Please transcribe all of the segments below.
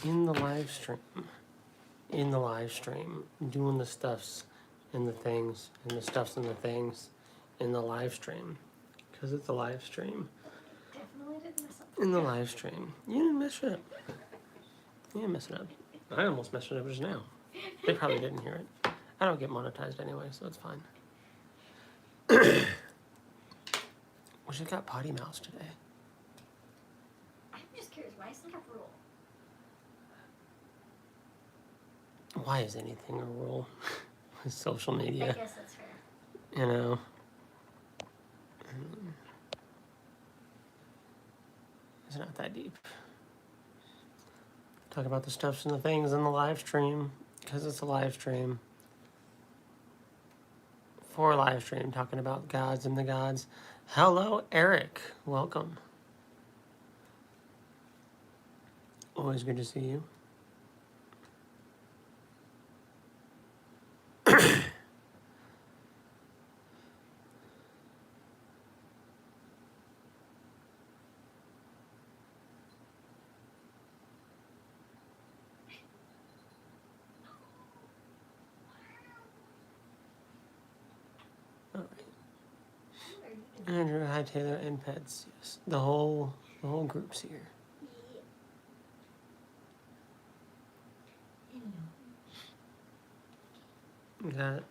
in the live stream. In the live stream. Doing the stuffs and the things. And the stuffs and the things. In the live stream. Because it's a live stream. Definitely didn't mess up. In the live stream. You didn't mess it up. You didn't mess it up. I almost messed it up just now. They probably didn't hear it. I don't get monetized anyway, so it's fine. We should have got potty mouse today. I'm just curious, why is it a rule? Why is anything a rule with social media? I guess that's fair. You know? It's not that deep. Talk about the stuffs and the things in the live stream, because it's a live stream. For a live stream, talking about gods and the gods. Hello, Eric. Welcome. Always good to see you. Andrew, hi Taylor, and Pets. Yes, the whole group's here. We got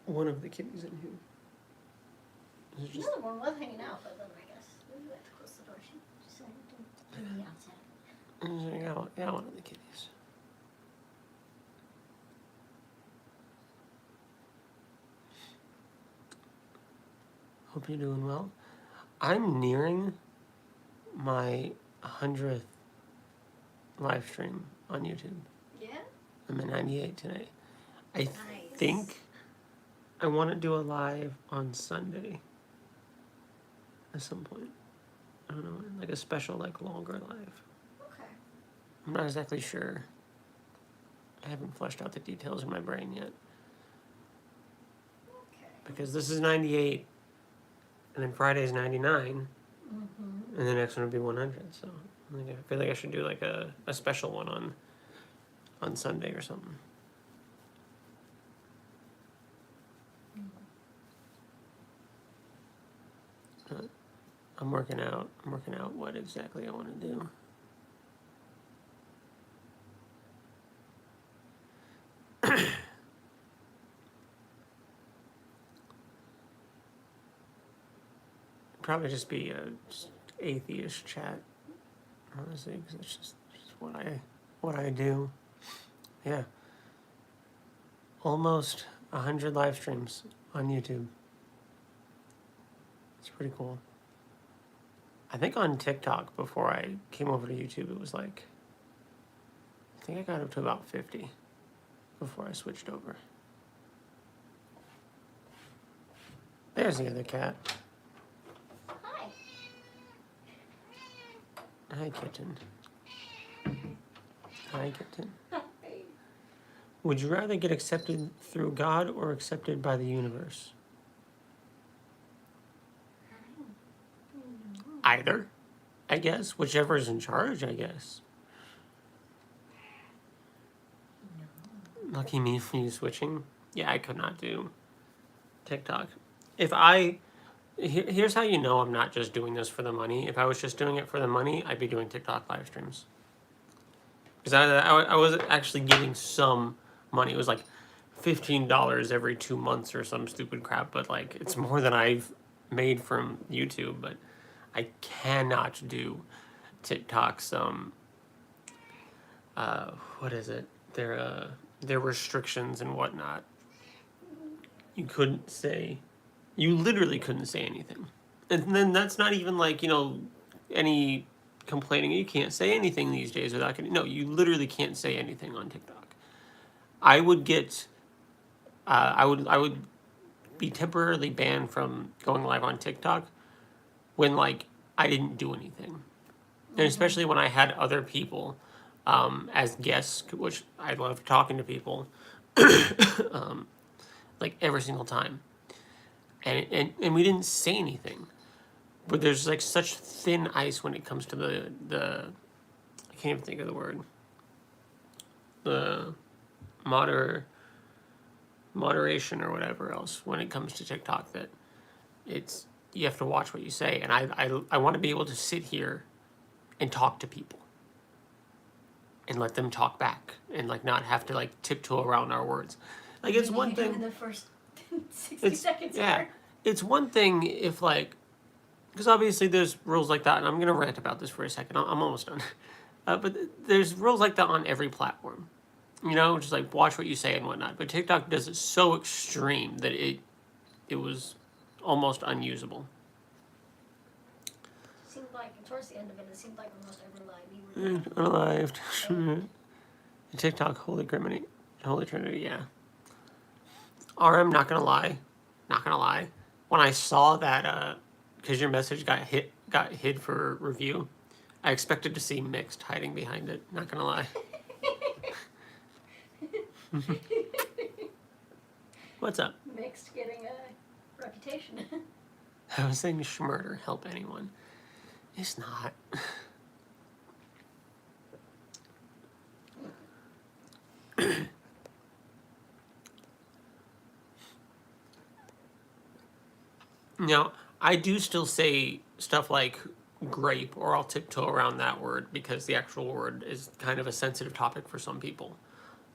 one of the kitties in here. Is it just... Another one was hanging out, but then I guess we have to close the door. She decided to be outside. Yeah, one of the kitties. Hope you're doing well. I'm nearing my 100th live stream on YouTube. Yeah? I'm at 98 today. I Nice. think I want to do a live on Sunday at some point. I don't know, like a special, like longer live. Okay. I'm not exactly sure. I haven't fleshed out the details in my brain yet. Okay. Because this is 98, and then Friday's 99, Mm-hmm. and the next one would be 100. So I feel like I should do like a special one on Sunday or something. I'm working out what exactly I want to do. Probably just be a just atheist chat, honestly, because it's just what I do. Yeah. Almost 100 live streams on YouTube. It's pretty cool. I think on TikTok, before I came over to YouTube, it was like, I think I got up to about 50 before I switched over. There's the other cat. Hi. Hi, kitten. Hi, kitten. Hi. Would you rather get accepted through God or accepted by the universe? Either, I guess. Whichever is in charge, I guess. Lucky me for you switching. Yeah, I could not do TikTok. Here's how you know I'm not just doing this for the money. If I was just doing it for the money, I'd be doing TikTok live streams. Because I was actually getting some money. It was like $15 every 2 months or some stupid crap. But like, it's more than I've made from YouTube. But I cannot do TikTok's, what is it? Their restrictions and whatnot. You literally couldn't say anything. And then that's not even like, any complaining. You can't say anything these days without getting, no, you literally can't say anything on TikTok. I would get, I would be temporarily banned from going live on TikTok when like I didn't do anything. And especially when I had other people as guests, which I love talking to people, like every single time. And we didn't say anything. But there's like such thin ice when it comes to the I can't even think of the word. The moderation or whatever else when it comes to TikTok, that it's, you have to watch what you say. And I want to be able to sit here and talk to people and let them talk back and like not have to like tiptoe around our words. Like it's one thing in the first 60 seconds. Yeah, Here. it's one thing if like, because obviously there's rules like that, and I'm gonna rant about this for a second. I'm almost done. But there's rules like that on every platform. You know, just like watch what you say and whatnot. But TikTok does it so extreme that it was almost unusable. Seemed like towards the end of it, it seemed like almost every live you were Unalived. TikTok, Holy Trinity, yeah. RM, not gonna lie. When I saw that, because your message got hid for review, I expected to see mixed hiding behind it. Not gonna lie. What's up? Mixed getting a reputation. I was saying schmurder, help anyone. It's not. Now, I do still say stuff like grape, or I'll tiptoe around that word because the actual word is kind of a sensitive topic for some people.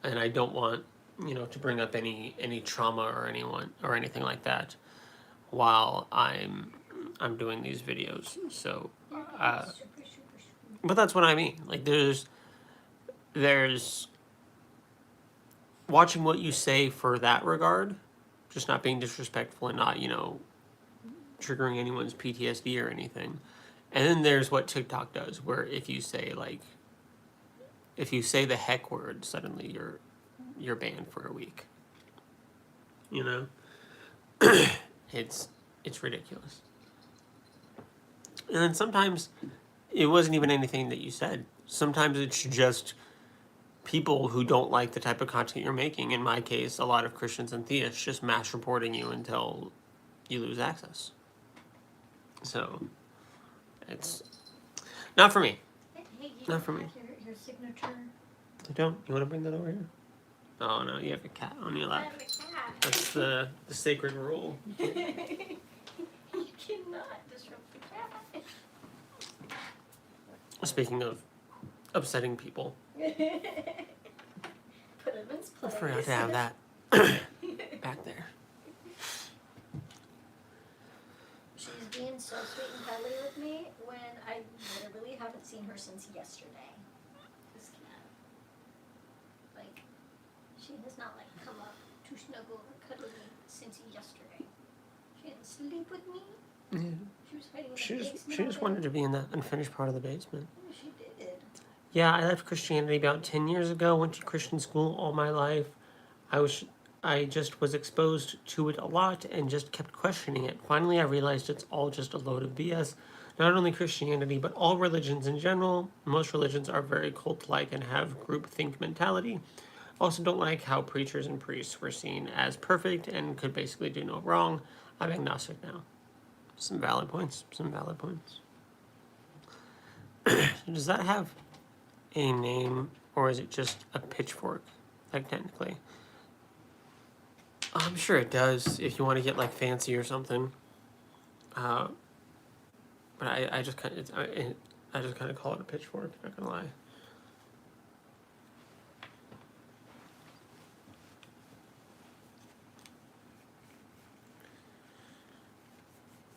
And I don't want, to bring up any trauma or anyone or anything like that while I'm doing these videos. So, but that's what I mean. Like there's watching what you say for that regard, just not being disrespectful and not, triggering anyone's PTSD or anything. And then there's what TikTok does, where if you say the heck word, suddenly you're banned for a week. It's ridiculous. And then sometimes it wasn't even anything that you said. Sometimes it's just people who don't like the type of content you're making. In my case, a lot of Christians and theists just mass reporting you until you lose access. So, it's not for me. Hey, you Not for me. Your signature. You don't? You want to bring that over here? Oh no, you have a cat on your I lap. have a cat. That's the sacred rule. You cannot disrupt the cat. Speaking of upsetting people, Put him in his I place. forgot to have that back there. She's being so sweet and cuddly with me when I literally haven't seen her since yesterday. This cat. Like, she has not come up to snuggle or cuddle me since yesterday. She didn't sleep with me. Yeah. She was hiding in the She basement. just wanted to be in that unfinished part of the basement. Yeah, she did. Yeah, I left Christianity about 10 years ago, went to Christian school all my life. I just was exposed to it a lot and just kept questioning it. Finally, I realized it's all just a load of BS. Not only Christianity, but all religions in general. Most religions are very cult-like and have groupthink mentality. Also don't like how preachers and priests were seen as perfect and could basically do no wrong. I'm agnostic now. Some valid points. Does that have a name, or is it just a pitchfork, like technically? I'm sure it does if you want to get like fancy or something. But I just kind of call it a pitchfork. Not gonna lie.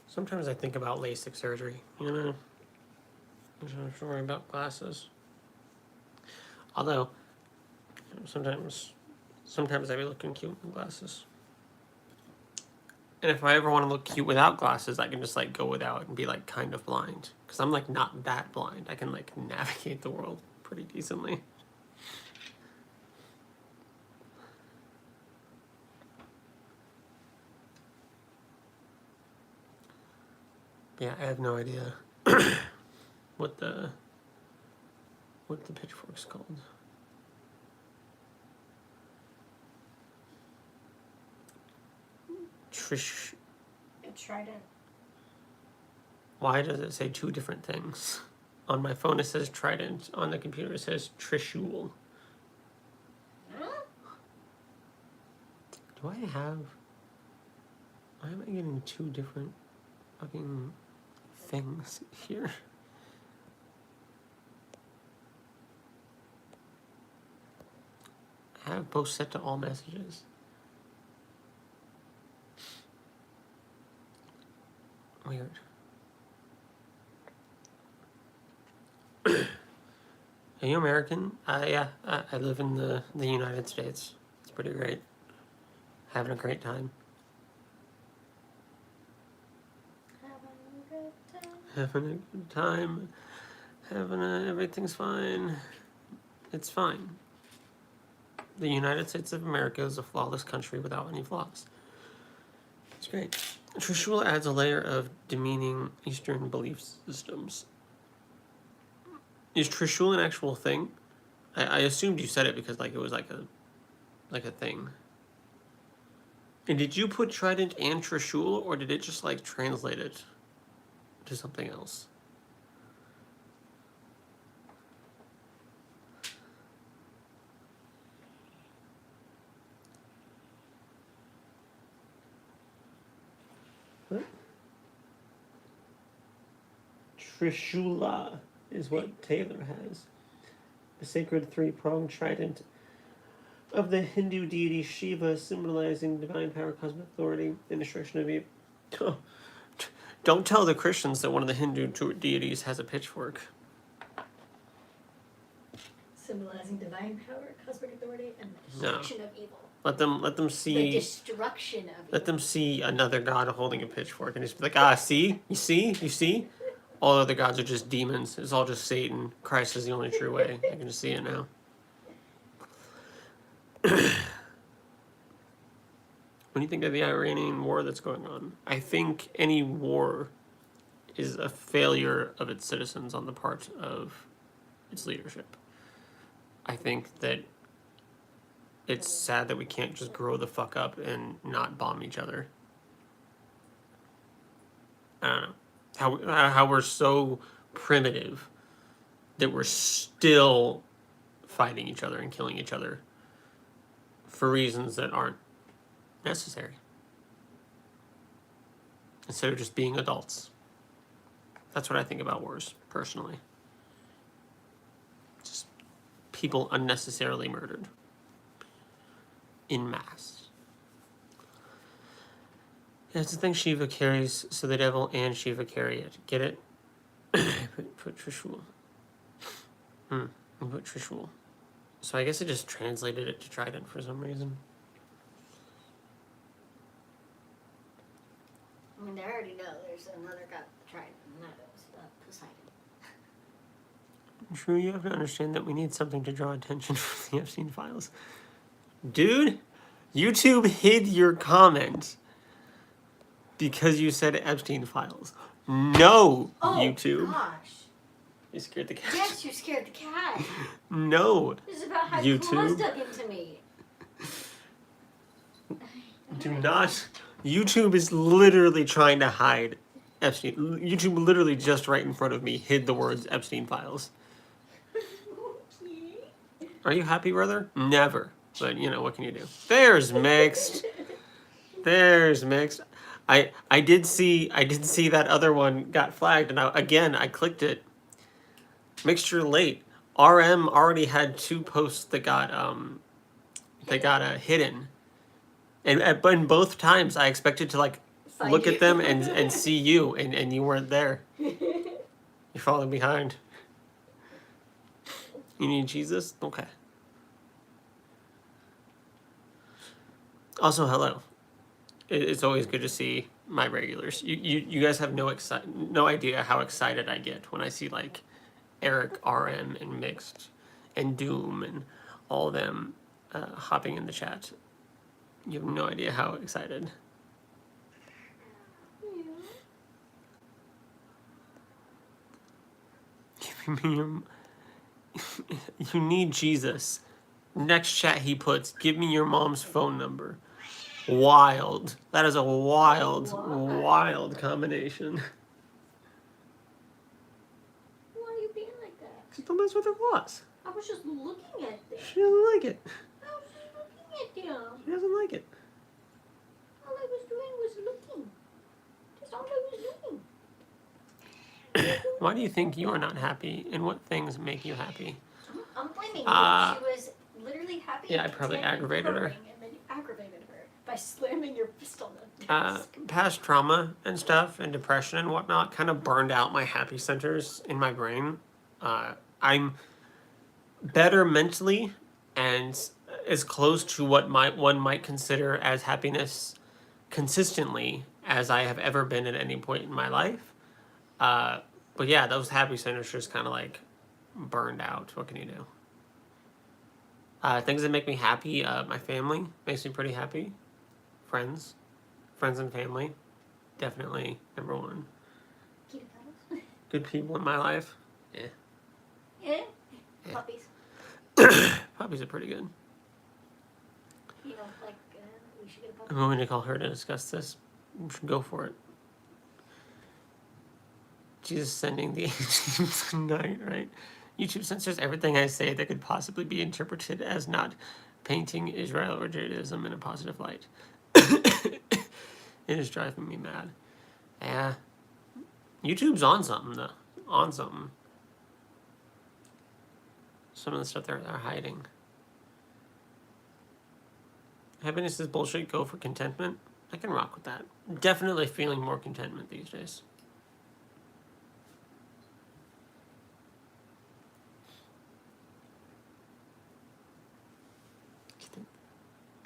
Sometimes I think about LASIK surgery. I'm just worrying about glasses. Although, sometimes I be looking cute in glasses. And if I ever want to look cute without glasses, I can just like go without and be like kind of blind. Because I'm like not that blind. I can like navigate the world pretty decently. Yeah, I have no idea what the pitchfork's called. Trish. A trident. Why does it say two different things? On my phone it says trident. On the computer it says trishul. Huh? Do I have... Why am I getting two different fucking things here? I have both set to all messages. Weird. Are you American? Yeah, I live in the United States. It's pretty great. Having a great time. Having a good time. Everything's fine. It's fine. The United States of America is a flawless country without any flaws. It's great. Trishul adds a layer of demeaning Eastern belief systems. Is Trishul an actual thing? I assumed you said it because like it was like a thing. And did you put trident and Trishul, or did it just like translate it to something else? What? Trishula is what Taylor has. The sacred three-pronged trident of the Hindu deity Shiva, symbolizing divine power, cosmic authority, and destruction of evil. Don't tell the Christians that one of the Hindu deities has a pitchfork. Symbolizing divine power, cosmic authority, and the destruction of evil. Let them see. The destruction of evil. Let them see another god holding a pitchfork, and just be like, see, you see. All other gods are just demons. It's all just Satan. Christ is the only true way. I can just see it now. What do you think of the Iranian war that's going on? I think any war is a failure of its citizens on the part of its leadership. I think that it's sad that we can't just grow the fuck up and not bomb each other. I don't know. How we're so primitive that we're still fighting each other and killing each other for reasons that aren't necessary. Instead of just being adults. That's what I think about wars, personally. Just people unnecessarily murdered. In mass. Yeah, it's the thing Shiva carries, so the devil and Shiva carry it. Get it? Put Trishul. Put Trishul. So I guess it just translated it to trident for some reason. I mean, they already know there's another god trident, and that is Poseidon. True, you have to understand that we need something to draw attention from the Epstein files. Dude, YouTube hid your comment because you said Epstein files. No, YouTube. Oh, gosh. You scared the cat. Yes, you scared the cat. No, This is about how YouTube. claws dug into me. Do not. YouTube is literally trying to hide Epstein. YouTube literally just right in front of me hid the words Epstein files. Okay. Are you happy, brother? Never. But, you know, what can you do? There's mixed. There's mixed. I did see that other one got flagged, and I clicked it. Mixture late. RM already had 2 posts that got hidden. But in both times I expected to like Find look you. at them and see you, and you weren't there. You're falling behind. You need Jesus? Okay. Also, hello. It's always good to see my regulars. You guys have no idea how excited I get when I see like Eric, RM, and Mixed, and Doom, and all of them hopping in the chat. You have no idea how excited. Give me your... You need Jesus. Next chat he puts, give me your mom's phone number. Wild. That is a wild combination. Why are you Don't mess with her claws. I was just looking at them. She doesn't like it. I was just looking at them. She doesn't like it. All I was doing was looking. That's all I was doing. Why do you think you are not happy, and what things make you happy? I'm blaming you. She was literally happy. Yeah, I probably aggravated her. And then you aggravated her by slamming your fist on the desk. Past trauma and stuff, and depression and whatnot, kind of burned out my happy centers in my brain. I'm better mentally, and as close to what one might consider as happiness consistently as I have ever been at any point in my life. But yeah, those happy centers just kind of like burned out. What can you do? Things that make me happy, my family makes me pretty happy. Friends and family, definitely number one. Kitty cuddles. Good people in my life, Yeah. Yeah. Puppies. Puppies are pretty good. You know, like, we should get a puppy. I'm going to call her to discuss this. We should go for it. She's sending the agents tonight, right? YouTube censors everything I say that could possibly be interpreted as not painting Israel or Judaism in a positive light. It is driving me mad. Yeah. YouTube's on something, though. On something. Some of the stuff they're hiding. Happiness is bullshit. Go for contentment. I can rock with that. Definitely feeling more contentment these days.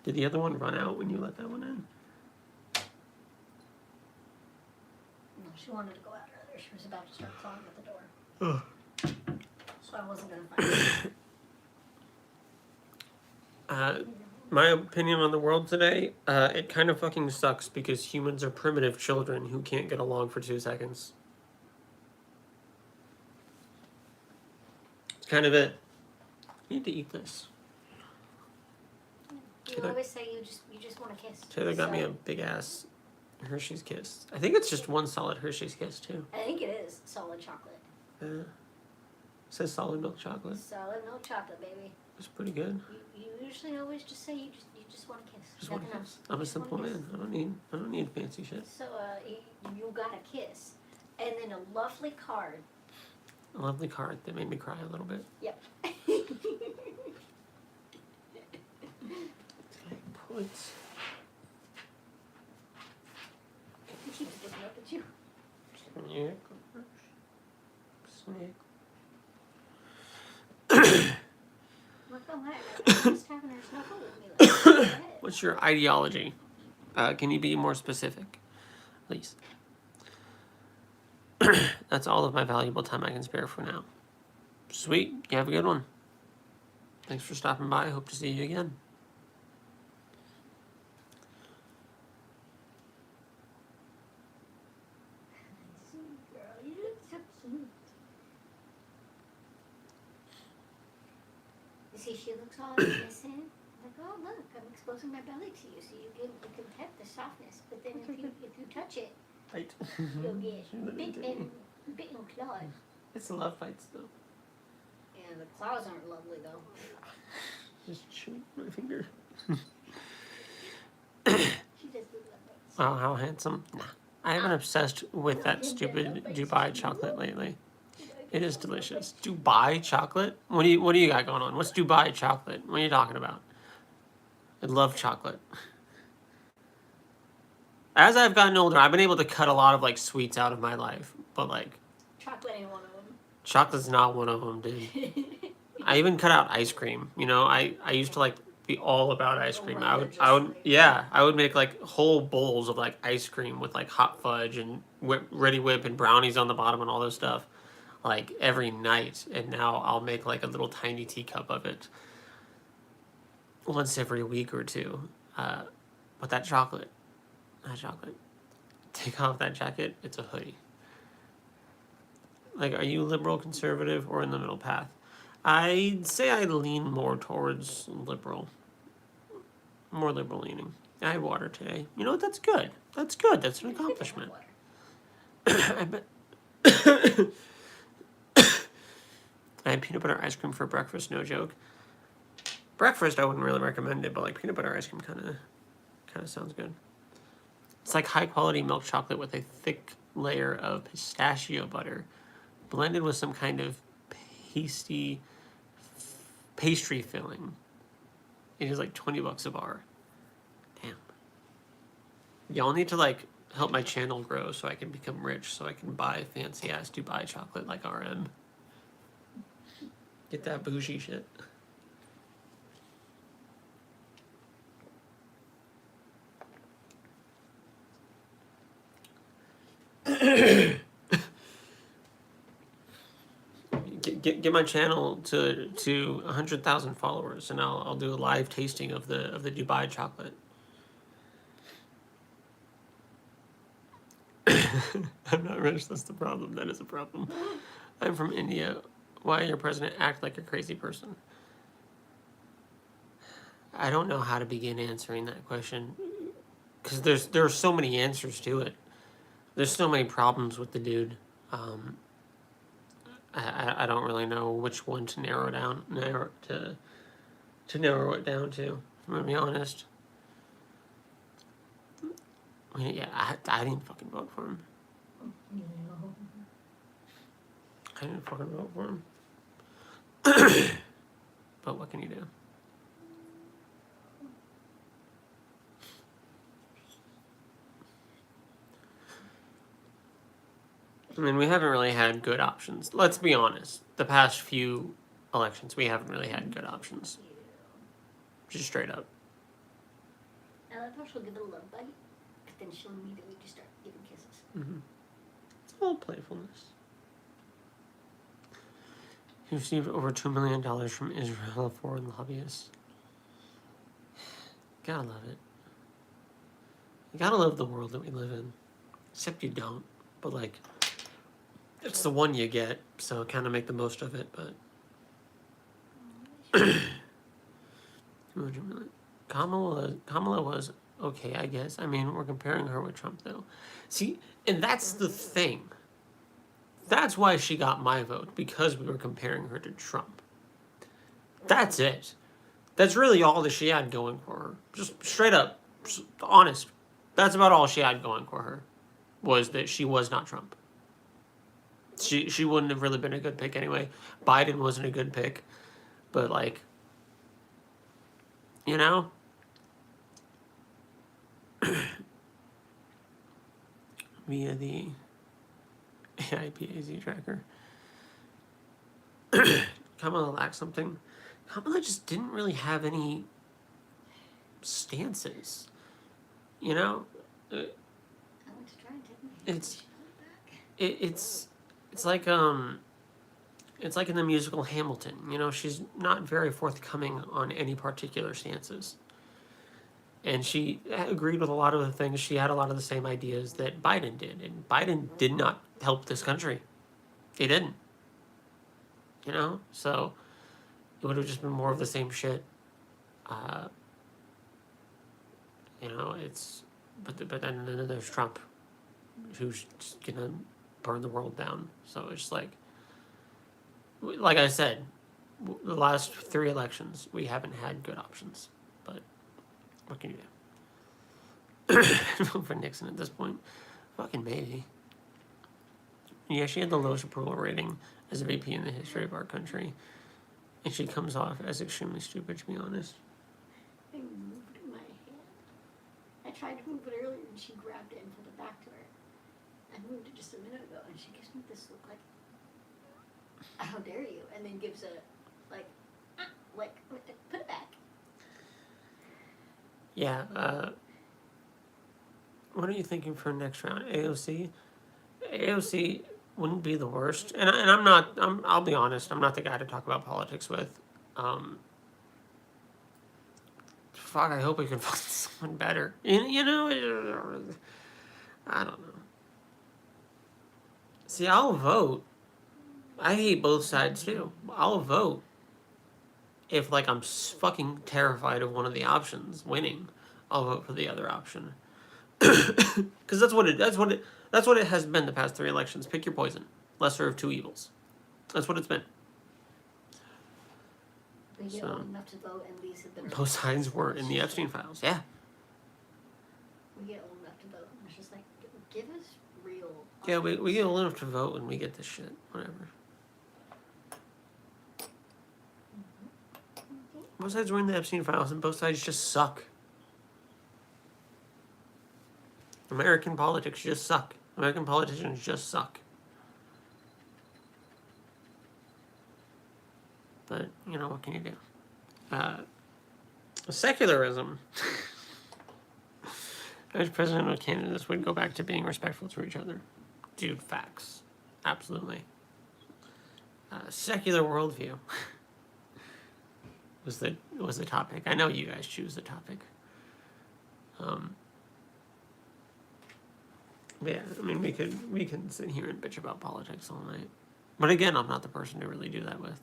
Did the other one run out when you let that one in? No, she wanted to go out earlier. She was about to start clawing at the door. Ugh. So I wasn't going to fight her. My opinion on the world today, it kind of fucking sucks because humans are primitive children who can't get along for 2 seconds. It's kind of it. You need to eat this. You Taylor- always say you just want to kiss. Taylor got me a big ass Hershey's Kiss. I think it's just one solid Hershey's Kiss too. I think it is solid chocolate. It says solid milk chocolate. Solid milk chocolate, baby. It's pretty good. You usually always just say you just want to kiss. Just want Nothing a kiss. else. I'm a Just wanna simple kiss. man. I don't need fancy shit. So you got a kiss, and then a lovely card. A lovely card that made me cry a little bit. Yep. Points. She was looking up at you. Snake. Look, oh my! I'm just having her snuggle with me. Like, go ahead. What's your ideology? Can you be more specific, please? That's all of my valuable time I can spare for now. Sweet. You have a good one. Thanks for stopping by. Hope to see you again. Sweet girl, you look so cute. You see, she looks all innocent. Like, oh look, I'm exposing my belly to you, so you can pet the softness. But then if you touch it, Fight. you'll get bit and clawed. It's a love fights though. Yeah, the claws aren't lovely though. Just chewing my finger. She does do love bites. Wow, how handsome. Nah. I haven't obsessed with that stupid Dubai chocolate lately. It is delicious. Dubai chocolate? What do you got going on? What's Dubai chocolate? What are you talking about? I love chocolate. As I've gotten older, I've been able to cut a lot of like sweets out of my life, but like Chocolate ain't one of them. chocolate's not one of them, dude. I even cut out ice cream. You know, I used to like be all about ice cream. I would make like whole bowls of like ice cream with like hot fudge and Ready Whip and brownies on the bottom and all this stuff, like every night. And now I'll make like a little tiny teacup of it once every week or two. But that chocolate, take off that jacket, it's a hoodie. Like, are you liberal, conservative, or in the middle path? I'd say I lean more towards liberal. More liberal leaning. I had water today. You know what? That's good. That's good. That's an accomplishment. I bet. I had peanut butter ice cream for breakfast, no joke. Breakfast, I wouldn't really recommend it, but like peanut butter ice cream kind of sounds good. It's like high quality milk chocolate with a thick layer of pistachio butter, blended with some kind of pasty pastry filling. It is like $20 a bar. Damn. Y'all need to like help my channel grow so I can become rich, so I can buy fancy ass Dubai chocolate like RM. Get that bougie shit. Get my channel to 100,000 followers, and I'll do a live tasting of the Dubai chocolate. I'm not rich. That's the problem. That is a problem. I'm from India. Why your president act like a crazy person? I don't know how to begin answering that question, because there are so many answers to it. There's so many problems with the dude. I don't really know which one to narrow it down to narrow it down to. I'm gonna be honest. I mean, yeah, I didn't fucking vote for him. I didn't fucking vote for him. But what can you do? I mean, we haven't really had good options. Let's be honest. The past few elections, we haven't really had good options. Just straight up. I love how she'll give it a love bite, but then she'll immediately just start giving kisses. Mm-hmm. It's all playfulness. He received over $2 million from Israel, foreign lobbyists. Gotta love it. You gotta love the world that we live in. Except you don't. But, like, it's the one you get, so kind of make the most of it, but... Kamala was okay, I guess. I mean, we're comparing her with Trump, though. See, and that's the thing. That's why she got my vote, because we were comparing her to Trump. That's it. That's really all that she had going for her. Just straight up, just honest. That's about all she had going for her, was that she was not Trump. She wouldn't have really been a good pick anyway. Biden wasn't a good pick. But, like, you know? Via the AIPAZ tracker. Kamala lacked something. Kamala just didn't really have any stances. You know? I went to try and take my It's like it's like in the musical Hamilton. You know, she's not very forthcoming on any particular stances. And she agreed with a lot of the things. She had a lot of the same ideas that Biden did. And Biden did not help this country. He didn't. You know? So it would have just been more of the same shit. You know, it's... But then there's Trump, who's just gonna burn the world down. So it's like I said, the last 3 elections, we haven't had good options. But what can you do? For Nixon at this point, fucking maybe. Yeah, she had the lowest approval rating as a VP in the history of our country, and she comes off as extremely stupid, to be honest. I moved my hand. I tried to move it earlier and she grabbed it and pulled it back to her. I moved it just a minute ago and she gives me this look like, how dare you? And then gives a, like, put it back. Yeah, what are you thinking for next round? AOC? AOC wouldn't be the worst. And I'll be honest, I'm not the guy to talk about politics with. Fuck, I hope we can find someone better. You know, I don't know. See, I'll vote. I hate both sides too. I'll vote if, like, I'm fucking terrified of one of the options winning. I'll vote for the other option. Because that's what it has been the past 3 elections. Pick your poison. Lesser of 2 evils. That's what it's been. We get So- old enough to vote, and these have been. Both sides were in the Epstein files. Yeah. We get old enough to vote, and it's just like, give us real. Yeah, we options. get old enough to vote when we get this shit. Whatever. Both sides were in the Epstein files, and both sides just suck. American politics just suck. American politicians just suck. But, you know, what can you do? Secularism. As president of candidates would go back to being respectful to each other. Dude, facts. Absolutely. Secular worldview was the topic. I know you guys choose the topic. But yeah, I mean, we can sit here and bitch about politics all night. But again, I'm not the person to really do that with.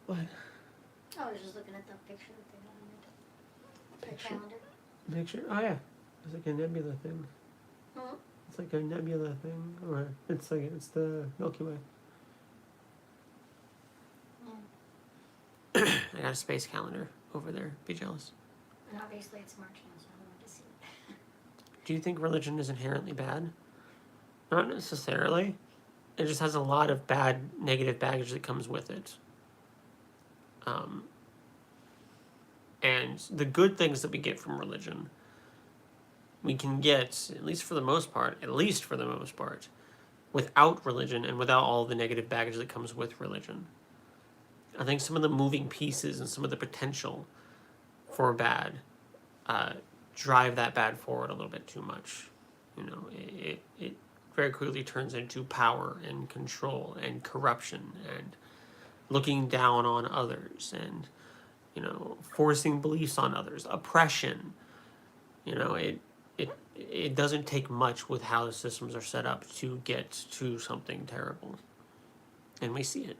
What? I was just looking at the picture that they had on their calendar. Picture? Oh yeah, it's like a nebula thing. Hmm? It's like a nebula thing, or it's the Milky Way. Yeah. I got a space calendar over there. Be jealous. And obviously it's March now, so I wanted to see it. Do you think religion is inherently bad? Not necessarily. It just has a lot of bad, negative baggage that comes with it. And the good things that we get from religion, we can get, at least for the most part, without religion and without all the negative baggage that comes with religion. I think some of the moving pieces and some of the potential for bad drive that bad forward a little bit too much. You know, it very quickly turns into power and control and corruption and looking down on others and, you know, forcing beliefs on others, oppression. You know, it doesn't take much with how the systems are set up to get to something terrible. And we see it.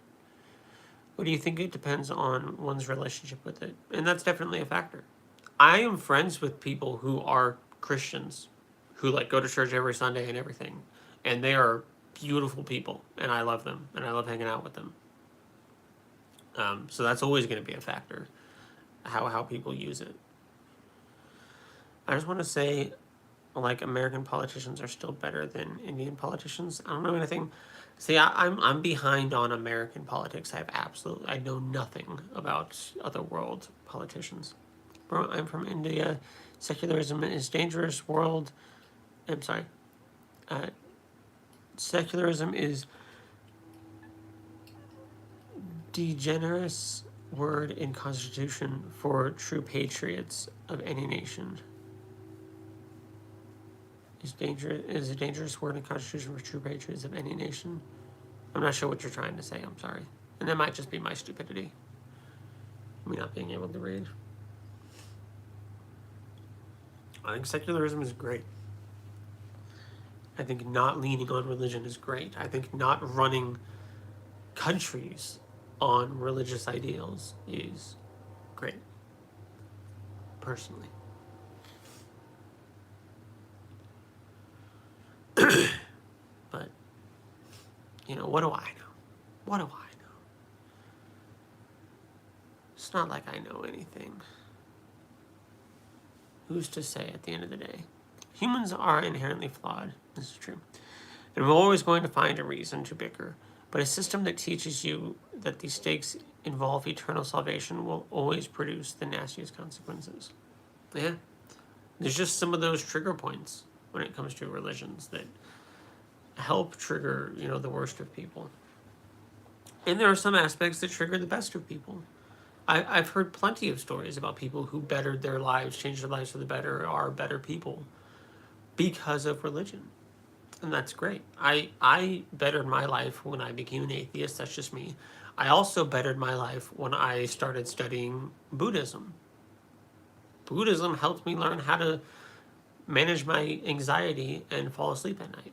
What do you think? It depends on one's relationship with it. And that's definitely a factor. I am friends with people who are Christians, who like go to church every Sunday and everything. And they are beautiful people. And I love them. And I love hanging out with them. So that's always going to be a factor. How people use it. I just want to say, like, American politicians are still better than Indian politicians. I don't know anything. See, I'm behind on American politics. I know nothing about other world politicians. I'm from India. Secularism is dangerous. Secularism is degenerate word in constitution for true patriots of any nation. Is a dangerous word in constitution for true patriots of any nation. I'm not sure what you're trying to say. I'm sorry, and that might just be my stupidity. Me not being able to read. I think secularism is great. I think not leaning on religion is great. I think not running countries on religious ideals is great. Personally. But, you know, what do I know? What do I know? It's not like I know anything. Who's to say at the end of the day? Humans are inherently flawed. This is true. And we're always going to find a reason to bicker. But a system that teaches you that the stakes involve eternal salvation will always produce the nastiest consequences. Yeah. There's just some of those trigger points when it comes to religions that help trigger, you know, the worst of people. And there are some aspects that trigger the best of people. I've heard plenty of stories about people who bettered their lives, changed their lives for the better, are better people because of religion. And that's great. I bettered my life when I became an atheist. That's just me. I also bettered my life when I started studying Buddhism. Buddhism helped me learn how to manage my anxiety and fall asleep at night.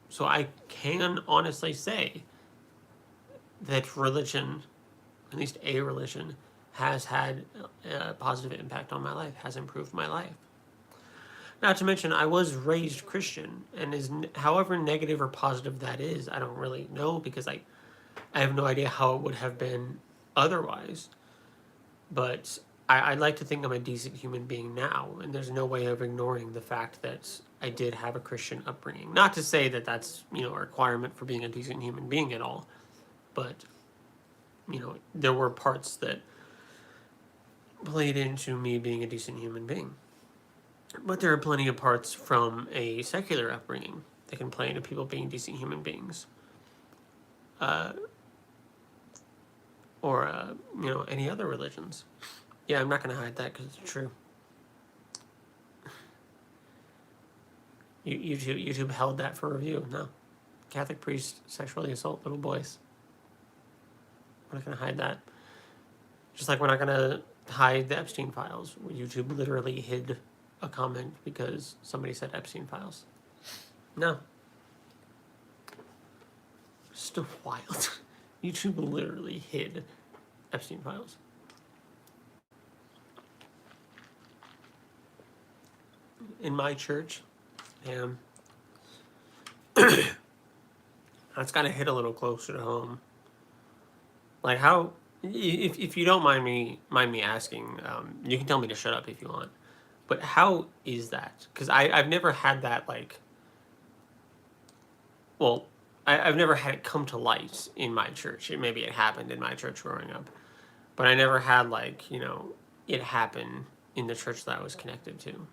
So I can honestly say that religion, at least a religion, has had a positive impact on my life, has improved my life. Not to mention, I was raised Christian, and however negative or positive that is, I don't really know, because I have no idea how it would have been otherwise, but I'd like to think I'm a decent human being now, and there's no way of ignoring the fact that I did have a Christian upbringing. Not to say that that's, a requirement for being a decent human being at all, but, there were parts that played into me being a decent human being. But there are plenty of parts from a secular upbringing that can play into people being decent human beings. Or any other religions. Yeah, I'm not going to hide that because it's true. YouTube held that for review. No. Catholic priests sexually assault little boys. We're not going to hide that. Just like we're not going to hide the Epstein files. YouTube literally hid a comment because somebody said Epstein files. No. Still wild. YouTube literally hid Epstein files. In my church, that's kind of hit a little closer to home. Like how, if you don't mind me asking, you can tell me to shut up if you want. But how is that? Because I've never had that I've never had it come to light in my church. Maybe it happened in my church growing up, but I never had it happen in the church that I was connected to.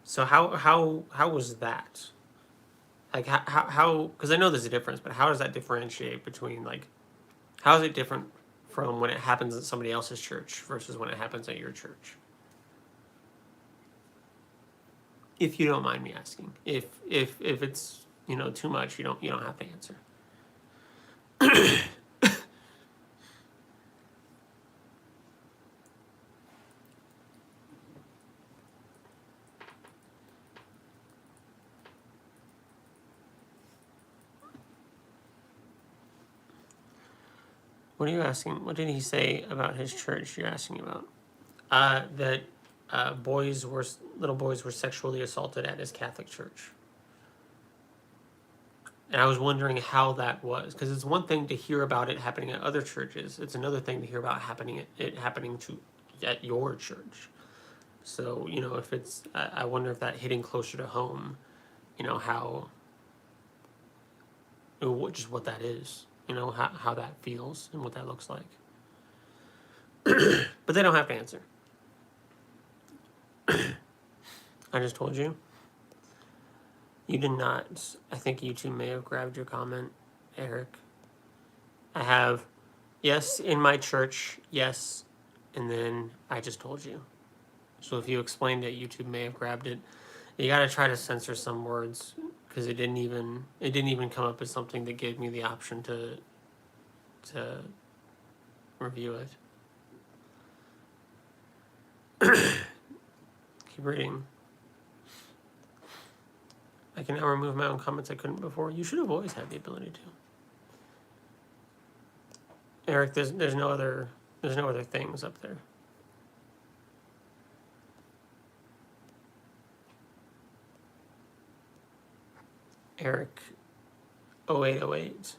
So how was that? Like how because I know there's a difference, but how does that differentiate between how is it different from when it happens at somebody else's church versus when it happens at your church? If you don't mind me asking. If it's too much, you don't have to answer. What are you asking? What did he say about his church you're asking about? That little boys were sexually assaulted at his Catholic church. And I was wondering how that was, because it's one thing to hear about it happening at other churches. It's another thing to hear about it happening at your church. So if it's, I wonder if that hitting closer to home, how, just what that is, how that feels and what that looks like. But they don't have to answer. I just told you. You did not. I think YouTube may have grabbed your comment, Eric. I have, yes, in my church, yes, and then I just told you. So if you explained it, YouTube may have grabbed it. You got to try to censor some words because it didn't even come up as something that gave me the option to review it. Keep reading. I can now remove my own comments I couldn't before. You should have always had the ability to. Eric, there's no other things up there. Eric 0808.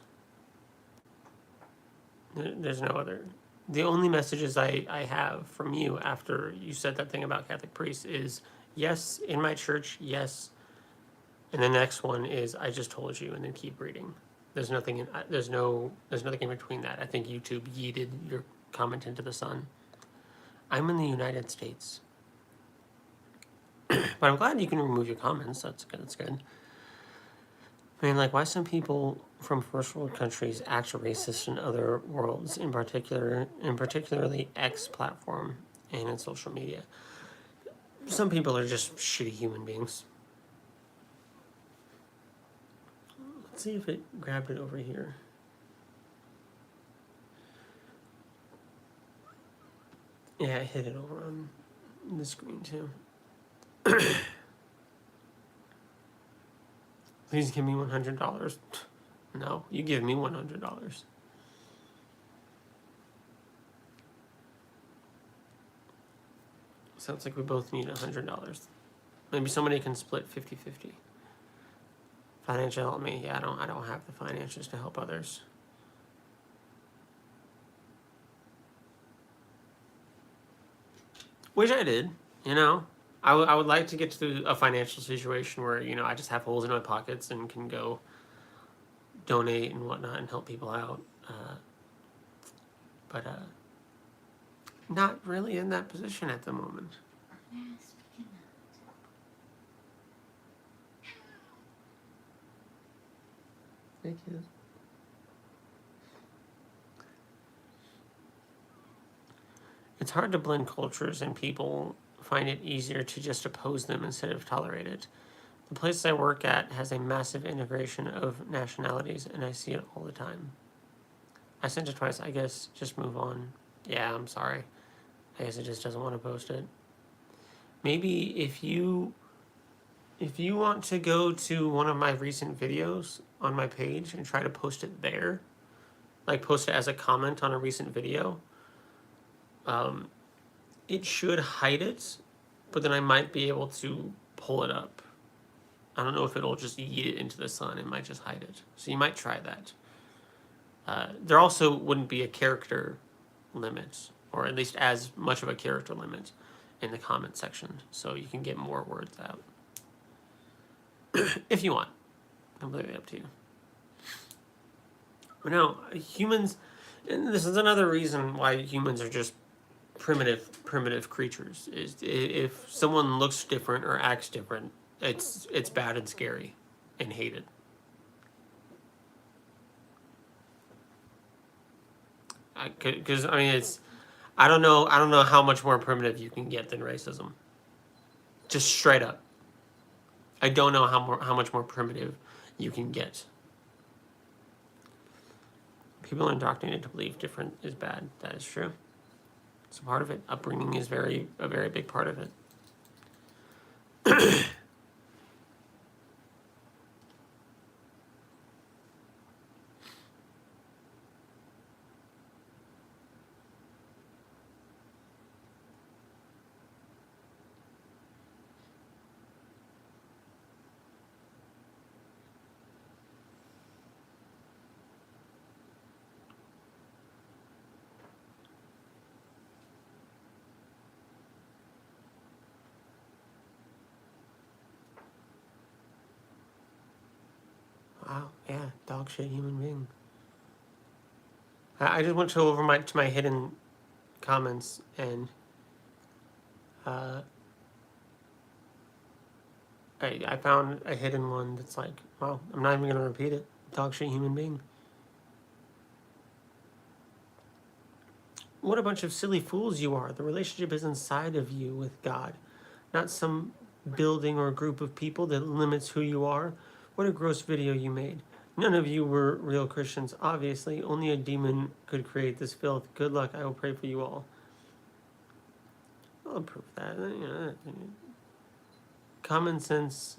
There's no other. The only messages I have from you after you said that thing about Catholic priests is yes, in my church, yes. And the next one is I just told you, and then keep reading. There's nothing in between that. I think YouTube yeeted your comment into the sun. I'm in the United States. But I'm glad you can remove your comments. That's good. That's good. I mean, why some people from first world countries act racist in other worlds, in particularly X platform and in social media. Some people are just shitty human beings. Let's see if it grabbed it over here. Yeah, it hit it over on the screen too. Please give me $100. No, you give me $100. Sounds like we both need $100. Maybe somebody can split 50-50. Financial help me. Yeah, I don't have the finances to help others. Wish I did, you know. I would like to get to a financial situation where, you know, I just have holes in my pockets and can go donate and whatnot and help people out. But not really in that position at the moment. Thank you. It's hard to blend cultures, and people find it easier to just oppose them instead of tolerate it. The place I work at has a massive integration of nationalities, and I see it all the time. I sent it twice. I guess just move on. Yeah, I'm sorry. I guess it just doesn't want to post it. Maybe if you want to go to one of my recent videos on my page and try to post it there, like post it as a comment on a recent video, it should hide it, but then I might be able to pull it up. I don't know if it'll just yeet it into the sun. It might just hide it. So you might try that. There also wouldn't be a character limit, or at least as much of a character limit in the comment section, so you can get more words out. If you want. Completely up to you. But no, humans, and this is another reason why humans are just primitive creatures, is if someone looks different or acts different, it's bad and scary and hated. Because I mean, I don't know how much more primitive you can get than racism. Just straight up, I don't know how much more primitive you can get. People are indoctrinated to believe different is bad. That is true. It's a part of it. Upbringing is a very big part of it. Wow, yeah, dog shit human being. I just went to over to my hidden comments, and I found a hidden one that's like, wow, I'm not even gonna repeat it. Dog shit human being. What a bunch of silly fools you are. The relationship is inside of you with God, not some building or group of people that limits who you are. What a gross video you made. None of you were real Christians, obviously. Only a demon could create this filth. Good luck. I will pray for you all. I'll approve that. Common sense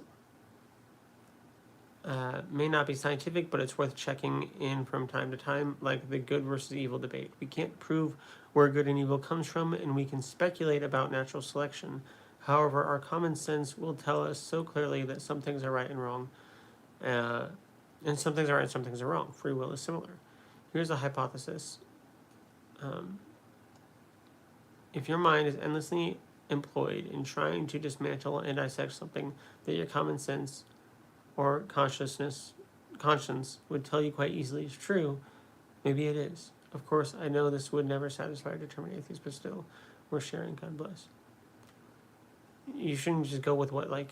may not be scientific, but it's worth checking in from time to time, like the good versus evil debate. We can't prove where good and evil comes from, and we can speculate about natural selection. However, our common sense will tell us so clearly that some things are right and wrong, and some things are right and some things are wrong. Free will is similar. Here's a hypothesis. If your mind is endlessly employed in trying to dismantle and dissect something that your common sense or conscience would tell you quite easily is true, maybe it is. Of course, I know this would never satisfy a determined atheist, but still, we're sharing. God bless. You shouldn't just go with what, like,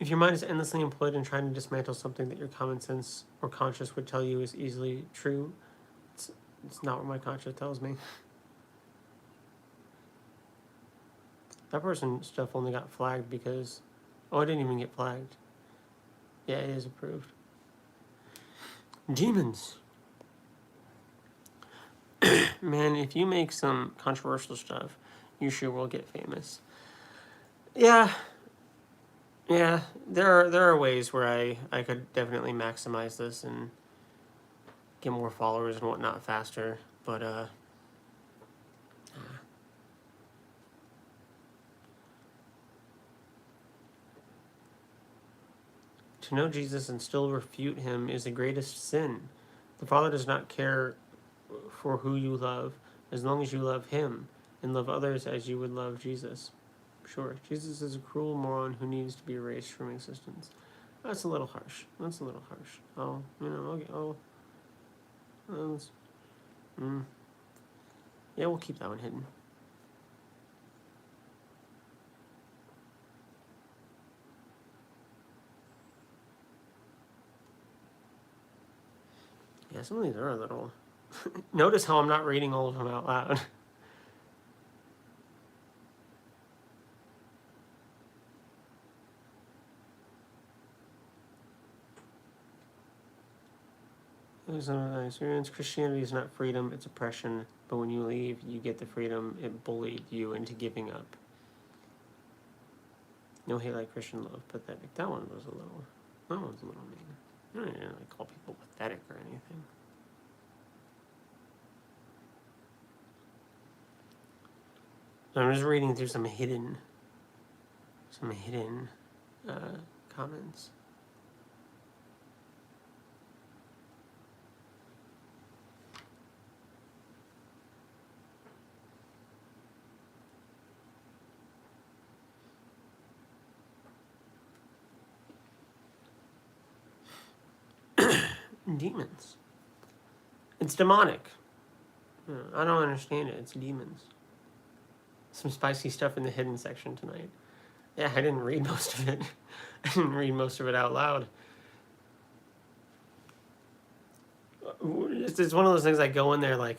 if your mind is endlessly employed in trying to dismantle something that your common sense or conscience would tell you is easily true, it's not what my conscience tells me. That person's stuff only got flagged because, oh, I didn't even get flagged. Yeah, it is approved. Demons. Man, if you make some controversial stuff, you sure will get famous. Yeah, there are ways where I could definitely maximize this and get more followers and whatnot faster, but To know Jesus and still refute him is the greatest sin. The Father does not care for who you love, as long as you love him and love others as you would love Jesus. Sure, Jesus is a cruel moron who needs to be erased from existence. That's a little harsh. That's a little harsh. Oh, okay. Yeah, we'll keep that one hidden. Yeah, some of these are a little... Notice how I'm not reading all of them out loud. Christianity is not freedom, it's oppression. But when you leave, you get the freedom it bullied you into giving up. No hate like Christian love, pathetic. That one was a little... That one's a little mean. I don't even really call people pathetic or anything. So I'm just reading through some hidden comments. Demons. It's demonic. I don't understand it. It's demons. Some spicy stuff in the hidden section tonight. Yeah, I didn't read most of it. I didn't read most of it out loud. It's one of those things I go in there like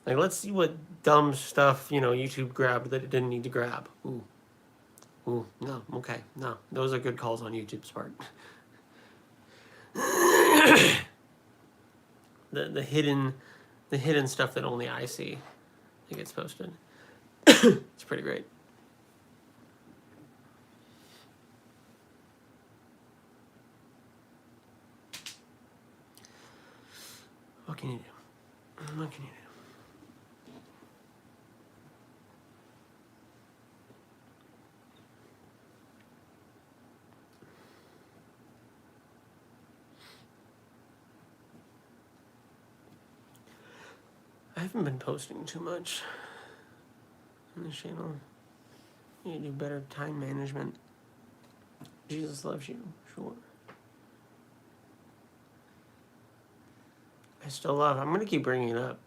let's see what dumb stuff, YouTube grabbed that it didn't need to grab. Ooh, no, okay, no. Those are good calls on YouTube's part. the hidden stuff that only I see that gets posted. It's pretty great. What can you do? What can you do? I haven't been posting too much on this channel. You need to do better time management. Jesus loves you, sure. I still love. I'm gonna keep bringing it up,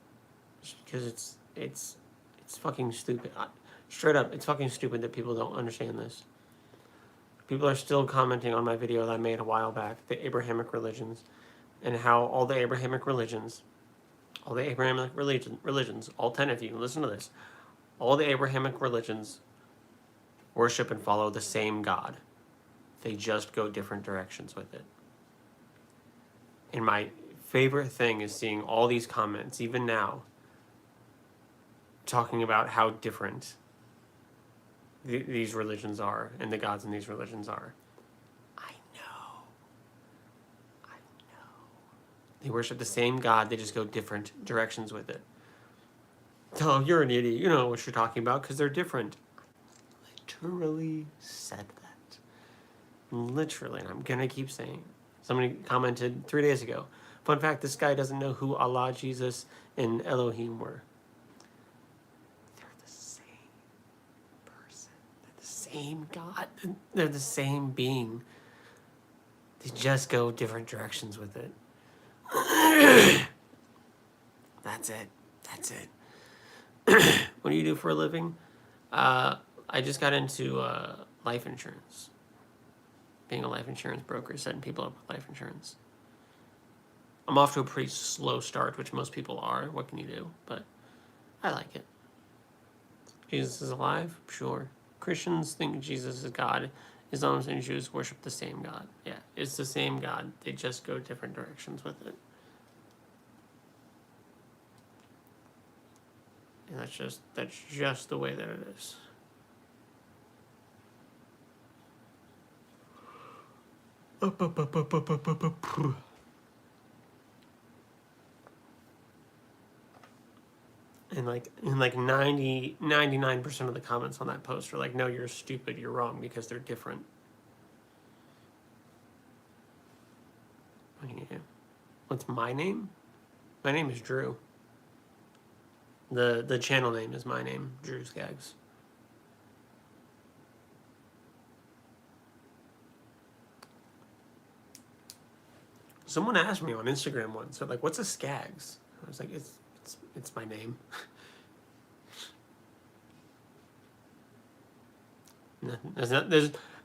just because it's fucking stupid. Straight up, it's fucking stupid that people don't understand this. People are still commenting on my video that I made a while back, the Abrahamic religions, and how all the Abrahamic religions, all 10 of you, listen to this, all the Abrahamic religions worship and follow the same God. They just go different directions with it. And my favorite thing is seeing all these comments, even now, talking about how different these religions are and the gods in these religions are. I know. They worship the same God, they just go different directions with it. Oh, you're an idiot. You know what you're talking about because they're different. I literally said that. Literally, and I'm going to keep saying it. Somebody commented 3 days ago. Fun fact, this guy doesn't know who Allah, Jesus, and Elohim were. They're the same person. They're the same God. They're the same being. They just go different directions with it. That's it. What do you do for a living? I just got into life insurance. Being a life insurance broker, setting people up with life insurance. I'm off to a pretty slow start, which most people are. What can you do? But I like it. Jesus is alive? Sure. Christians think Jesus is God. Islamists and Jews worship the same God. Yeah, it's the same God. They just go different directions with it. And that's just the way that it is. And like 99% of the comments on that post are like, no, you're stupid, you're wrong, because they're different. What's my name? My name is Drew. The channel name is my name, Drew Skaggs. Someone asked me on Instagram once, they're like, "What's a Skaggs?" I was like, "It's my name."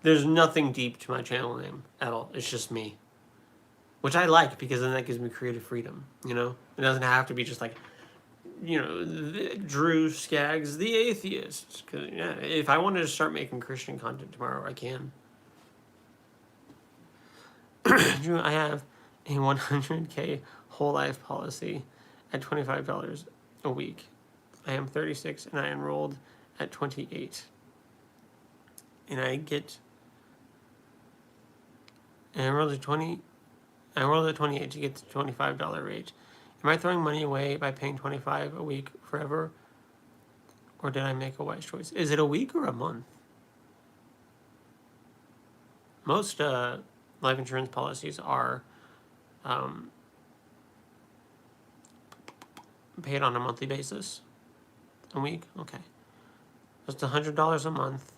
There's nothing deep to my channel name at all. It's just me, which I like because then that gives me creative freedom. You know, it doesn't have to be just like, you know, Drew Skaggs, the atheist. 'Cause, yeah, if I wanted to start making Christian content tomorrow, I can. Drew, I have a 100K whole life policy at $25 a week. I am 36 and I enrolled at 28. And I enrolled at 28 to get the $25 rate. Am I throwing money away by paying $25 a week forever? Or did I make a wise choice? Is it a week or a month? Most life insurance policies are paid on a monthly basis. A week? Okay. That's $100 a month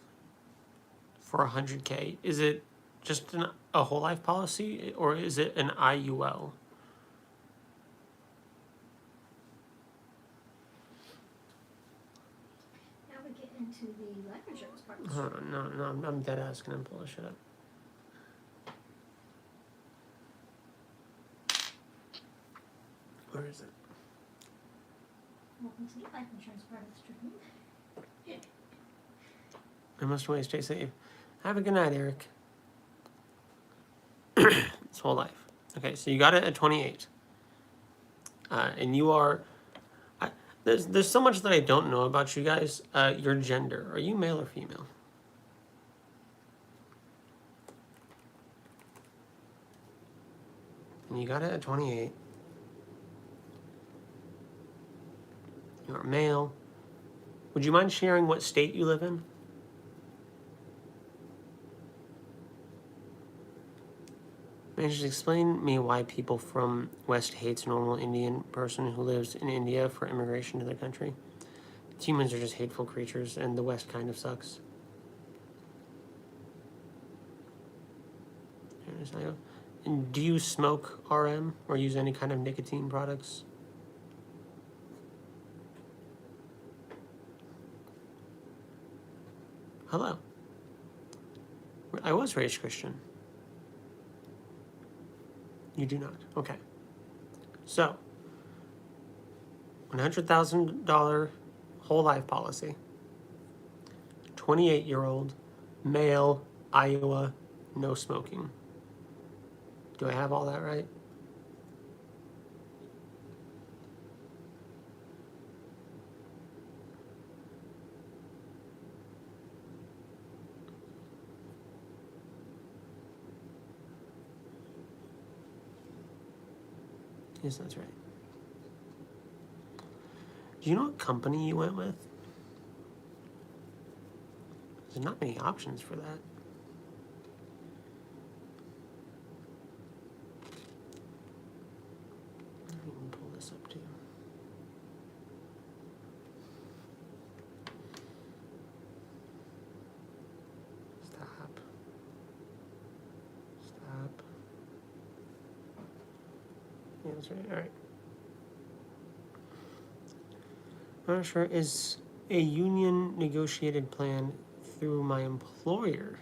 for 100K. Is it just a whole life policy or is it an IUL? Now we get into the life insurance part. No, I'm dead ass gonna pull this shit up. Where is it? Welcome to the life insurance part of the stream. I must always stay safe. Have a good night, Eric. It's whole life. Okay, so you got it at 28. And you are... there's so much that I don't know about you guys. Your gender. Are you male or female? And you got it at 28. You're male. Would you mind sharing what state you live in? May I just explain me why people from West hates a normal Indian person who lives in India for immigration to their country? Humans are just hateful creatures, and the West kind of sucks. And do you smoke RM or use any kind of nicotine products? Hello. I was raised Christian. You do not. Okay. So, $100,000 whole life policy. 28-year-old, male, Iowa, no smoking. Do I have all that right? Yes, that's right. Do you know what company you went with? There's not many options for that. Let me pull this up too. Stop. Yeah, that's right. All right. I'm not sure. Is a union negotiated plan through my employer?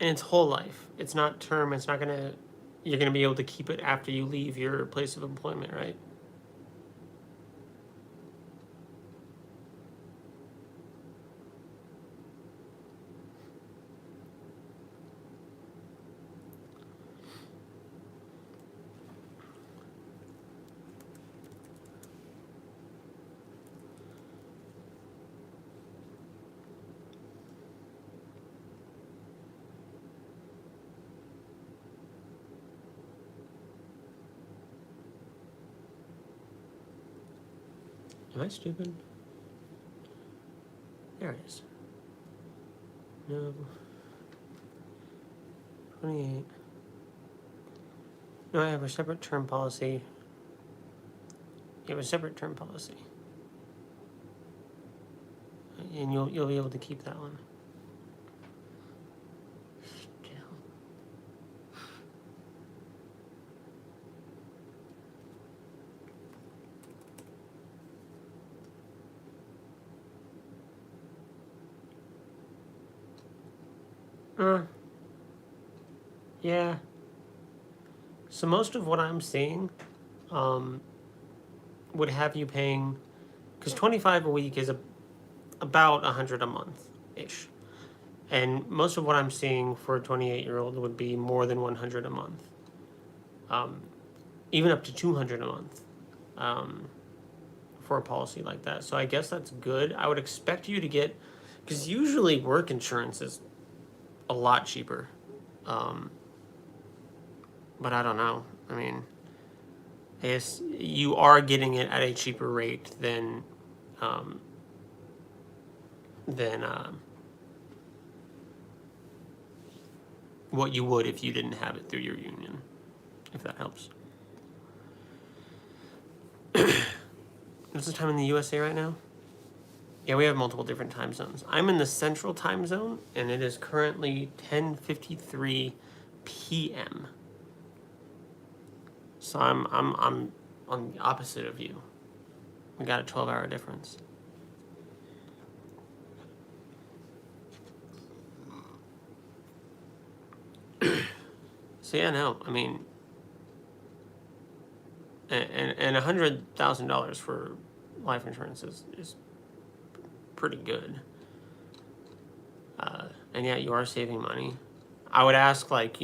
And it's whole life. It's not term. It's not gonna. You're gonna be able to keep it after you leave your place of employment, right? Am I stupid? There it is. No. 28. No, I have a separate term policy. You have a separate term policy. And you'll be able to keep that one. Yeah. So most of what I'm seeing would have you paying, because 25 a week is about 100 a month ish. And most of what I'm seeing for a 28-year-old would be more than 100 a month. Even up to 200 a month for a policy like that. So I guess that's good. I would expect you to get, because usually work insurance is a lot cheaper. But I don't know. I mean, I guess you are getting it at a cheaper rate than what you would if you didn't have it through your union, if that helps. What's the time in the USA right now? Yeah, we have multiple different time zones. I'm in the central time zone, and it is currently 10:53 p.m. So I'm on the opposite of you. We got a 12-hour difference. So yeah, no, I mean, and $100,000 for life insurance is pretty good. And yeah, you are saving money. I would ask, like,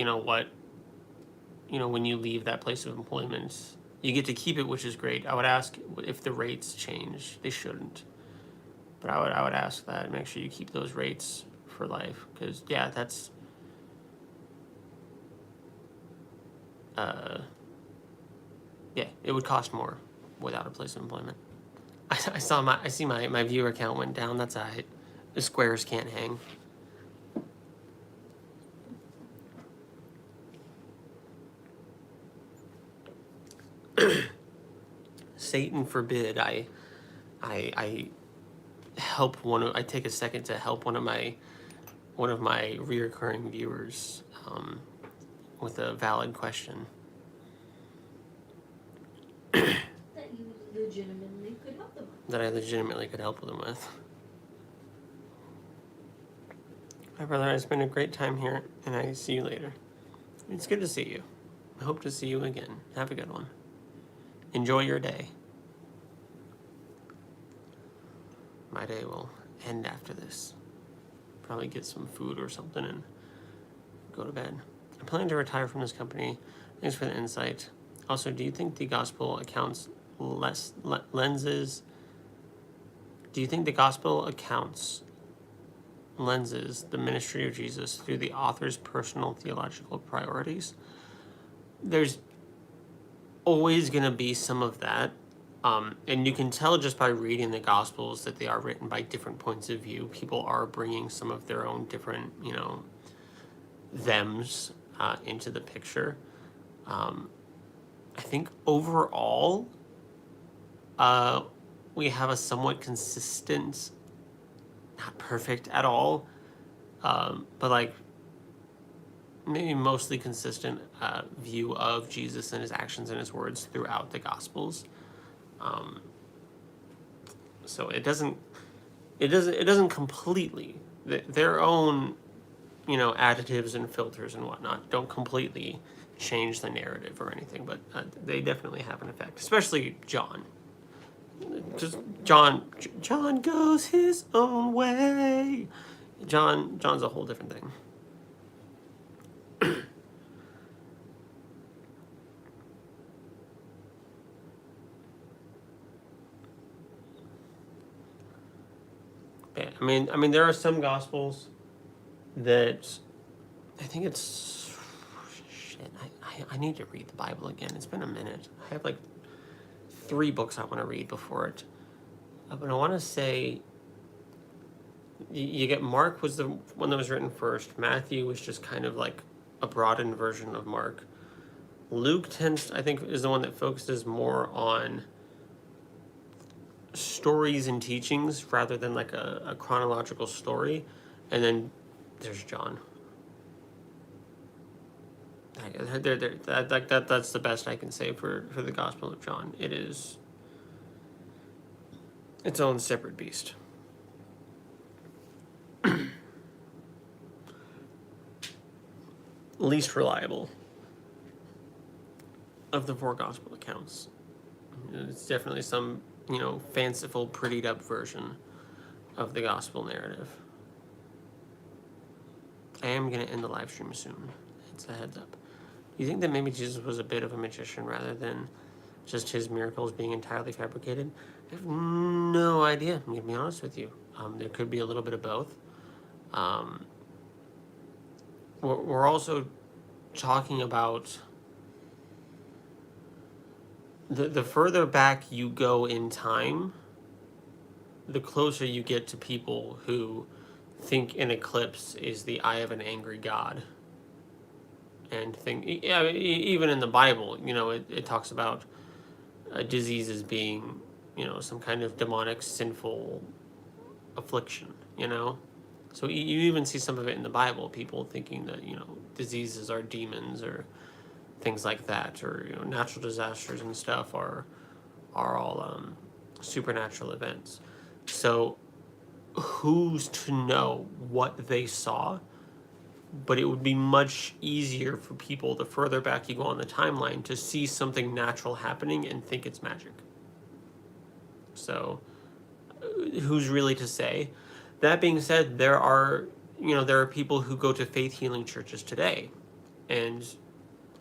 when you leave that place of employment, you get to keep it, which is great. I would ask if the rates change. They shouldn't, but I would ask that and make sure you keep those rates for life, because yeah, that's yeah, it would cost more without a place of employment. I see my viewer count went down. That's all right. The squares can't hang. Satan forbid I take a second to help one of my reoccurring viewers with a valid question. That you legitimately could help them with. That I legitimately could help them with. My brother, it's been a great time here, and I see you later. It's good to see you. I hope to see you again. Have a good one. Enjoy your day. My day will end after this. Probably get some food or something and go to bed. I'm planning to retire from this company. Thanks for the insight. Also, do you think the gospel accounts lenses? Do you think the gospel accounts lenses the ministry of Jesus through the author's personal theological priorities? There's always going to be some of that. And you can tell just by reading the Gospels that they are written by different points of view. People are bringing some of their own different, thems into the picture. I think overall, we have a somewhat consistent, not perfect at all, but like maybe mostly consistent view of Jesus and his actions and his words throughout the Gospels. So it doesn't completely, their own, additives and filters and whatnot don't completely change the narrative or anything, but they definitely have an effect, especially John. Just John goes his own way. John's a whole different thing. I mean, there are some gospels that I think it's shit. I need to read the Bible again. It's been a minute. I have like 3 books I want to read before it. But I want to say you get Mark was the one that was written first. Matthew was just kind of like a broadened version of Mark. Luke tends, I think, is the one that focuses more on stories and teachings rather than like a chronological story. And then there's John. That's the best I can say for the Gospel of John. It is its own separate beast. Least reliable of the 4 Gospel accounts. It's definitely some, fanciful, prettied up version of the Gospel narrative. I am going to end the live stream soon. It's a heads up. Do you think that maybe Jesus was a bit of a magician rather than just his miracles being entirely fabricated? I have no idea, I'm going to be honest with you. There could be a little bit of both. We're also talking about the further back you go in time, the closer you get to people who think an eclipse is the eye of an angry god. And think, even in the Bible, it talks about diseases being, some kind of demonic, sinful affliction, So you even see some of it in the Bible, people thinking that, diseases are demons or things like that, or, natural disasters and stuff are all supernatural events. So who's to know what they saw? But it would be much easier for people the further back you go on the timeline to see something natural happening and think it's magic. So who's really to say? That being said, there are people who go to faith healing churches today, and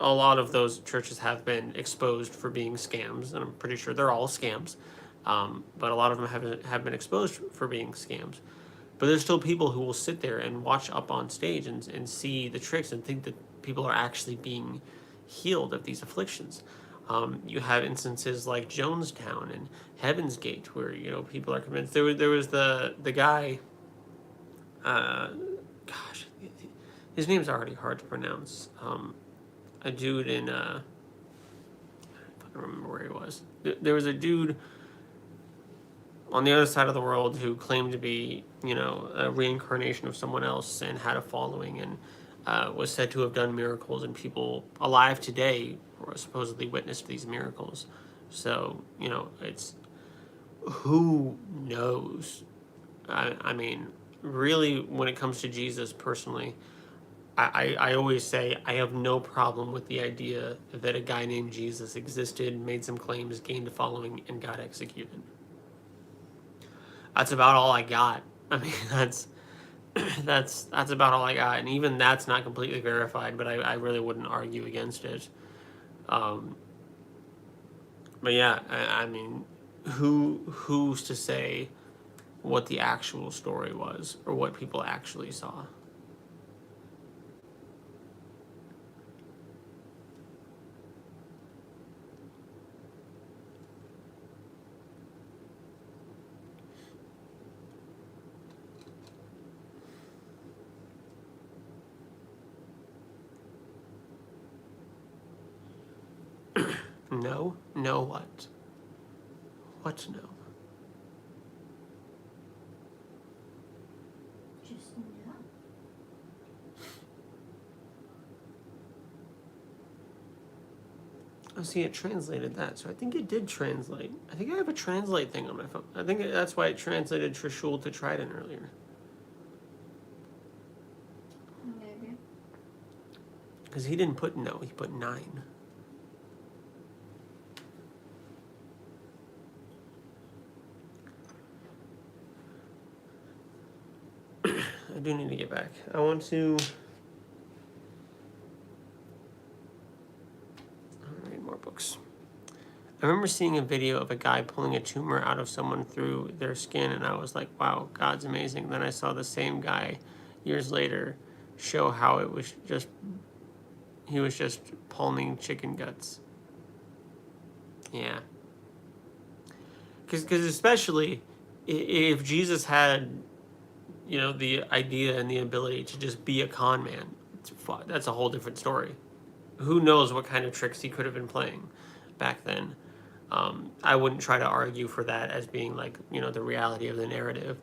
a lot of those churches have been exposed for being scams, and I'm pretty sure they're all scams, but a lot of them have been exposed for being scams. But there's still people who will sit there and watch up on stage and see the tricks and think that people are actually being healed of these afflictions. You have instances like Jonestown and Heaven's Gate where, people are convinced. There was the guy, his name's already hard to pronounce. A dude in, I don't remember where he was. There was a dude on the other side of the world who claimed to be, a reincarnation of someone else and had a following and was said to have done miracles, and people alive today were supposedly witnessed these miracles. So, it's who knows? I mean, really, when it comes to Jesus personally, I always say I have no problem with the idea that a guy named Jesus existed, made some claims, gained a following, and got executed. That's about all I got. I mean, that's about all I got, and even that's not completely verified. But I really wouldn't argue against it. But yeah, I mean, who's to say what the actual story was or what people actually saw? No? No what? What no? Just no. Oh, see, it translated that, so I think it did translate. I think I have a translate thing on my phone. I think that's why it translated Trishul to Trident earlier. Maybe. Because he didn't put no, he put 9. I do need to get back. I want to read more books. I remember seeing a video of a guy pulling a tumor out of someone through their skin, and I was like, wow, God's amazing. Then I saw the same guy years later show how he was just palming chicken guts. Yeah. Because especially if Jesus had, the idea and the ability to just be a con man, it's that's a whole different story. Who knows what kind of tricks he could have been playing back then. I wouldn't try to argue for that as being like, the reality of the narrative.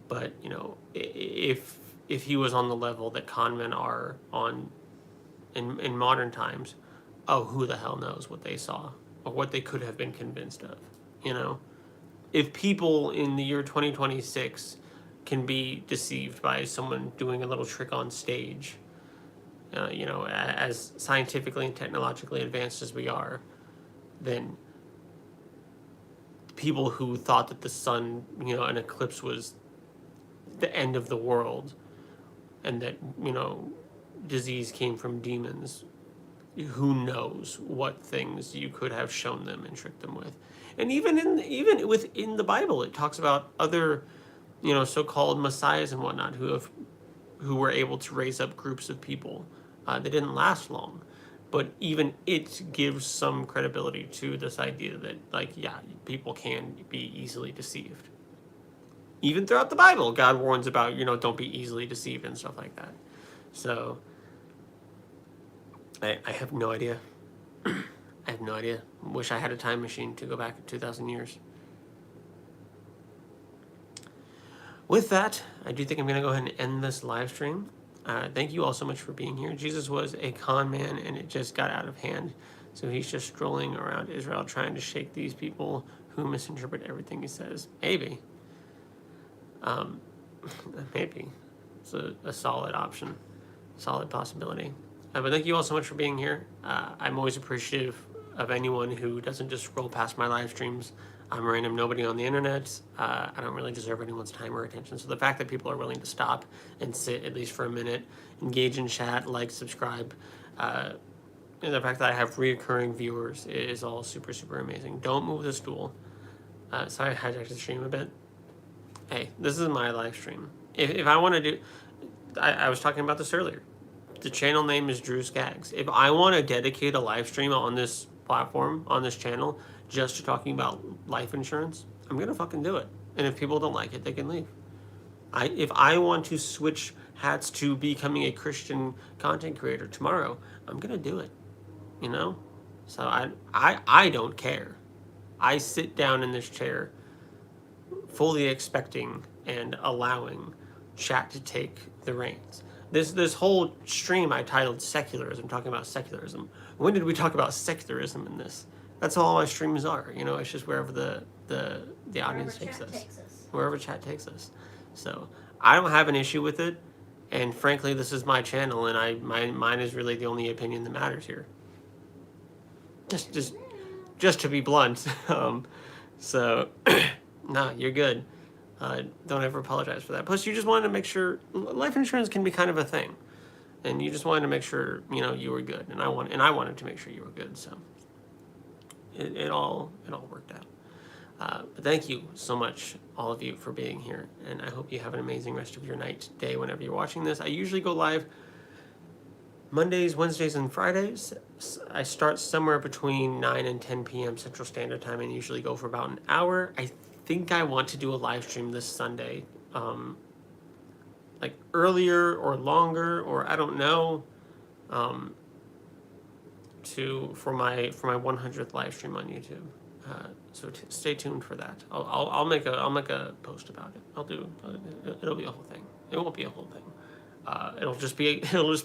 But, if he was on the level that con men are on in modern times, oh, who the hell knows what they saw or what they could have been convinced of, If people in the year 2026 can be deceived by someone doing a little trick on stage, as scientifically and technologically advanced as we are, then people who thought that the sun, an eclipse was the end of the world and that, disease came from demons, who knows what things you could have shown them and tricked them with. And even within the Bible, it talks about other, so-called messiahs and whatnot who were able to raise up groups of people. They didn't last long, but even it gives some credibility to this idea that, like, yeah, people can be easily deceived. Even throughout the Bible, God warns about, don't be easily deceived and stuff like that. So, I have no idea. I have no idea. Wish I had a time machine to go back 2,000 years. With that, I do think I'm going to go ahead and end this live stream. Thank you all so much for being here. Jesus was a con man, and it just got out of hand. So he's just strolling around Israel trying to shake these people who misinterpret everything he says. Maybe. Maybe. It's a solid option. Solid possibility. But thank you all so much for being here. I'm always appreciative of anyone who doesn't just scroll past my live streams. I'm a random nobody on the internet. I don't really deserve anyone's time or attention. So the fact that people are willing to stop and sit at least for a minute, engage in chat, like, subscribe, and the fact that I have reoccurring viewers is all super, super amazing. Don't move the stool. Sorry I hijacked the stream a bit. Hey, this is my live stream. If I want to do... I was talking about this earlier. The channel name is Drew Skaggs. If I want to dedicate a live stream on this platform, on this channel, just to talking about life insurance, I'm going to fucking do it. And if people don't like it, they can leave. If I want to switch hats to becoming a Christian content creator tomorrow, I'm going to do it. So I don't care. I sit down in this chair fully expecting and allowing chat to take the reins. This whole stream I titled Secularism, talking about secularism. When did we talk about secularism in this? That's all my streams are. It's just wherever the audience takes us. Wherever chat takes us. So I don't have an issue with it. And frankly, this is my channel, and mine is really the only opinion that matters here. Just to be blunt. So no, you're good. Don't ever apologize for that. Plus, you just wanted to make sure life insurance can be kind of a thing, and you just wanted to make sure you were good, and I wanted to make sure you were good. So it all worked out. But thank you so much, all of you, for being here, and I hope you have an amazing rest of your night, day, whenever you're watching this. I usually go live Mondays, Wednesdays, and Fridays. I start somewhere between 9 and 10 p.m. Central Standard Time and usually go for about an hour. I think I want to do a live stream this Sunday, like earlier or longer, or I don't know, for my 100th live stream on YouTube. So stay tuned for that. I'll make a post about it. It'll be a whole thing. It won't be a whole thing. It'll just be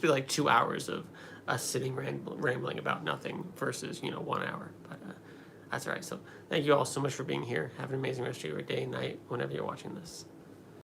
like 2 hours of us sitting rambling about nothing versus 1 hour. But that's all right. So thank you all so much for being here. Have an amazing rest of your day, night, whenever you're watching this.